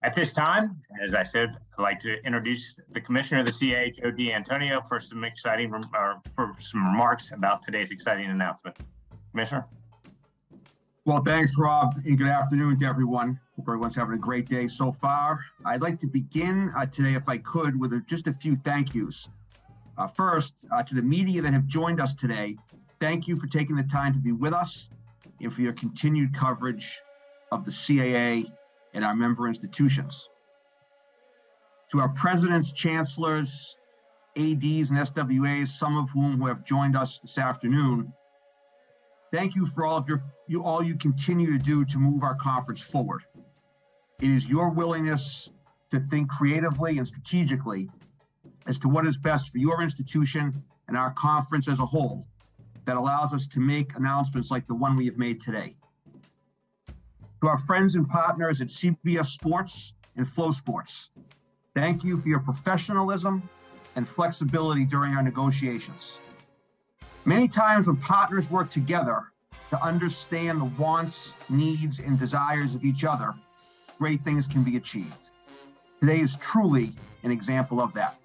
At this time, as I said, I'd like to introduce the Commissioner of the CAA, Joe D'Antonio, for some remarks about today's exciting announcement. Commissioner? Well, thanks, Rob, and good afternoon to everyone. Hope everyone's having a great day so far. I'd like to begin today, if I could, with just a few thank yous. First, to the media that have joined us today, thank you for taking the time to be with us and for your continued coverage of the CAA and our member institutions. To our presidents, chancellors, ADs, and SWAs, some of whom have joined us this afternoon, thank you for all you continue to do to move our conference forward. It is your willingness to think creatively and strategically as to what is best for your institution and our conference as a whole that allows us to make announcements like the one we have made today. To our friends and partners at CBS Sports and Flow Sports, thank you for your professionalism and flexibility during our negotiations. Many times when partners work together to understand the wants, needs, and desires of each other, great things can be achieved. Today is truly an example of that.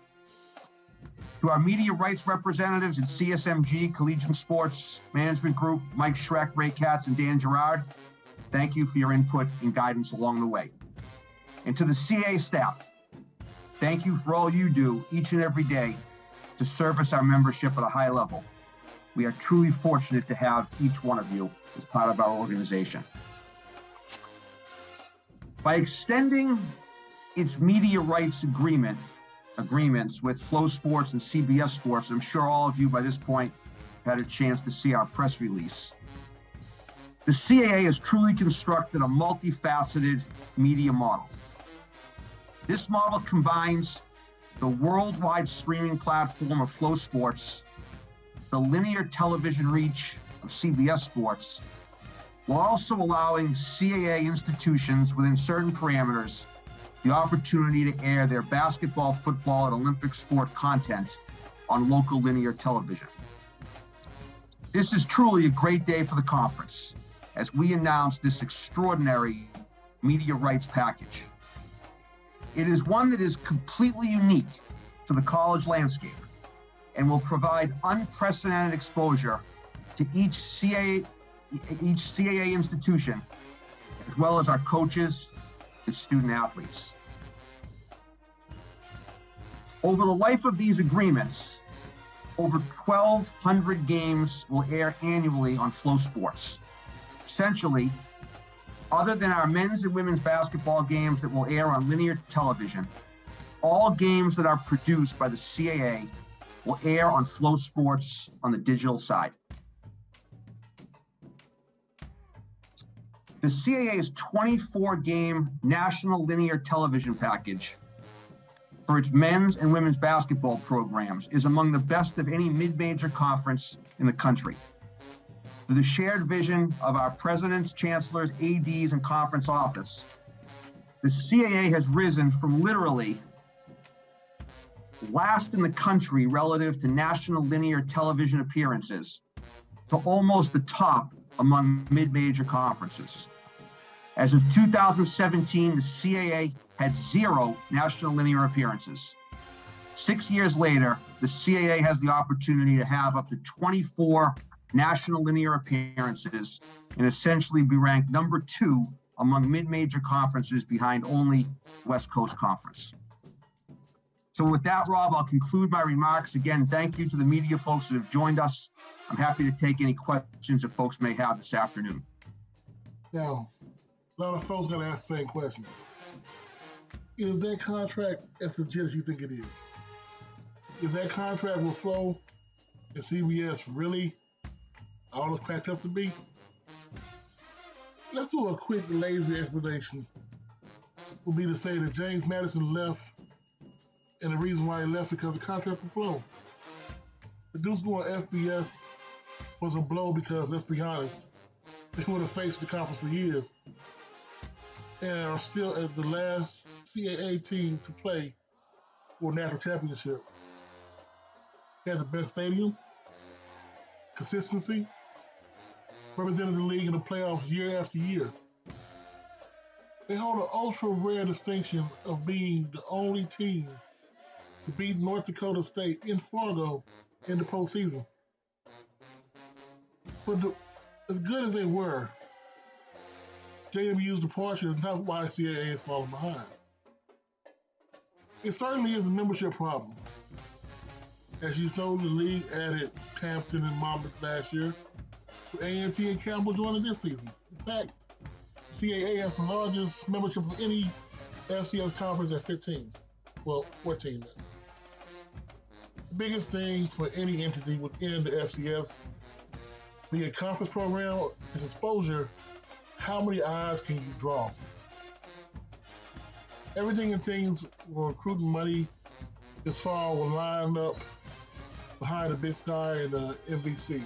To our media rights representatives at CSMG, Collegiate Sports Management Group, Mike Schreck, Ray Katz, and Dan Gerard, thank you for your input and guidance along the way. And to the CAA staff, thank you for all you do each and every day to service our membership at a high level. We are truly fortunate to have each one of you as part of our organization. By extending its media rights agreements with Flow Sports and CBS Sports, I'm sure all of you by this point had a chance to see our press release. The CAA has truly constructed a multifaceted media model. This model combines the worldwide streaming platform of Flow Sports, the linear television reach of CBS Sports, while also allowing CAA institutions within certain parameters the opportunity to air their basketball, football, and Olympic sport content on local linear television. This is truly a great day for the conference as we announce this extraordinary media rights package. It is one that is completely unique to the college landscape and will provide unprecedented exposure to each CAA institution, as well as our coaches and student athletes. Over the life of these agreements, over 1,200 games will air annually on Flow Sports. Essentially, other than our men's and women's basketball games that will air on linear television, all games that are produced by the CAA will air on Flow Sports on the digital side. The CAA's 24-game national linear television package for its men's and women's basketball programs is among the best of any mid-major conference in the country. Through the shared vision of our presidents, chancellors, ADs, and conference office, the CAA has risen from literally last in the country relative to national linear television appearances to almost the top among mid-major conferences. As of 2017, the CAA had 0 national linear appearances. 6 years later, the CAA has the opportunity to have up to 24 national linear appearances and essentially be ranked number 2 among mid-major conferences behind only West Coast Conference. So with that, Rob, I'll conclude my remarks. Again, thank you to the media folks that have joined us. I'm happy to take any questions that folks may have this afternoon. Now, a lot of folks going to ask the same question. Is that contract as legit as you think it is? Is that contract with Flow and CBS really all it's cracked up to be? Let's do a quick, lazy explanation. Would be to say that James Madison left, and the reason why he left because of the contract with Flow. The dudes going FBS was a blow because, let's be honest, they would have faced the conference for years and are still at the last CAA team to play for a national championship. They had the best stadium, consistency, represented the league in the playoffs year after year. They hold an ultra rare distinction of being the only team to beat North Dakota State in Fargo in the postseason. But as good as they were, JMU's departure is not why CAA is falling behind. It certainly is a membership problem. As you know, the league added Hampton and Monmouth last year, with A&T and Campbell joining this season. In fact, CAA has the largest membership of any FCS conference at 15. Well, 14 now. The biggest thing for any entity within the FCS, be a conference program, is exposure. How many eyes can you draw? Everything in teams for recruiting money this fall will line up behind the Big Sky and the MVC.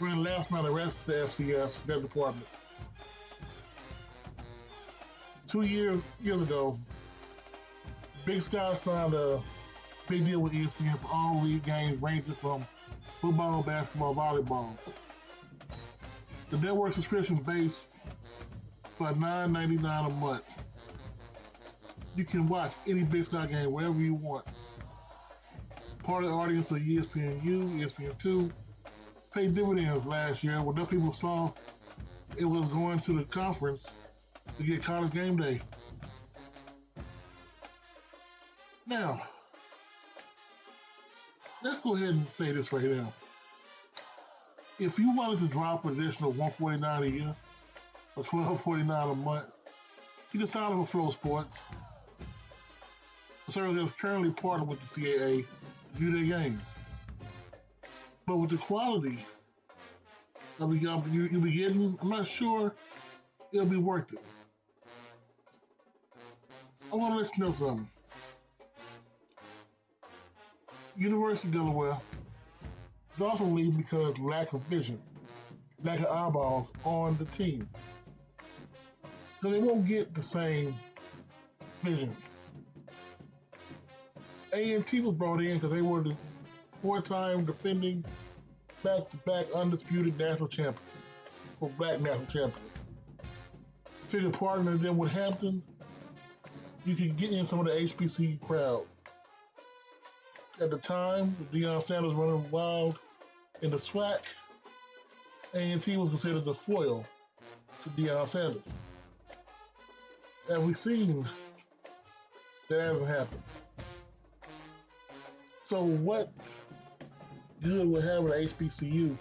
We're in last night arrest the FCS, that department. 2 years ago, Big Sky signed a big deal with ESPN for all league games ranging from football, basketball, volleyball. The network subscription base for $9.99 a month. You can watch any Big Sky game wherever you want. Part of the audience of ESPNU, ESPN2, paid dividends last year when enough people saw it was going to the conference to get college game day. Now, let's go ahead and say this right now. If you wanted to drop an additional $149 a year or $12.49 a month, you can sign up for Flow Sports. The service is currently partnered with the CAA to view their games. But with the quality that you'll be getting, I'm not sure it'll be worth it. I want to let you know something. University of Delaware is also leaving because of lack of vision, lack of eyeballs on the team. So they won't get the same vision. A&T was brought in because they were the 4-time defending back-to-back undisputed national champion for black national champion. Figure partnering them with Hampton, you could get in some of the HBCU crowd. At the time, with Deion Sanders running wild in the SWAC, A&T was considered the foil to Deion Sanders. As we've seen, that hasn't happened. So what good would having an HBCU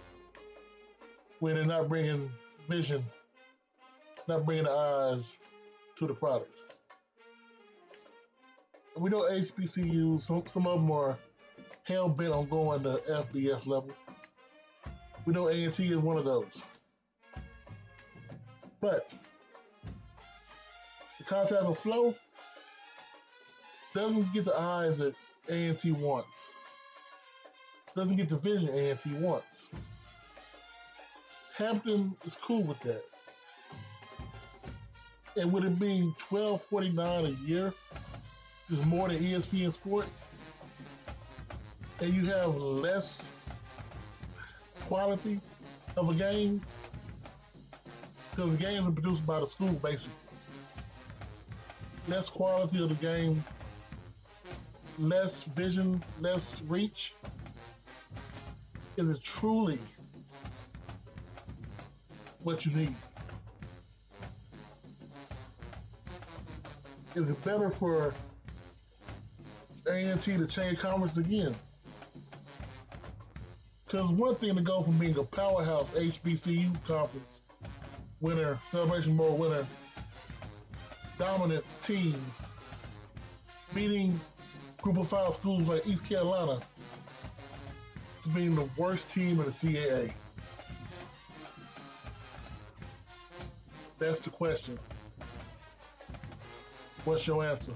when they're not bringing vision, not bringing the eyes to the products? We know HBCUs, some of them are hell-bent on going to FBS level. We know A&T is one of those. But the Continental Flow doesn't get the eyes that A&T wants. Doesn't get the vision A&T wants. Hampton is cool with that. And with it being $12.49 a year, is more than ESPN Sports, and you have less quality of a game, because the games are produced by the school, basically. Less quality of the game, less vision, less reach. Is it truly what you need? Is it better for A&T to change conference again? Because one thing to go from being a powerhouse HBCU conference winner, Celebration Bowl winner, dominant team, beating Group of 5 schools like East Carolina, to being the worst team in the CAA. That's the question. What's your answer?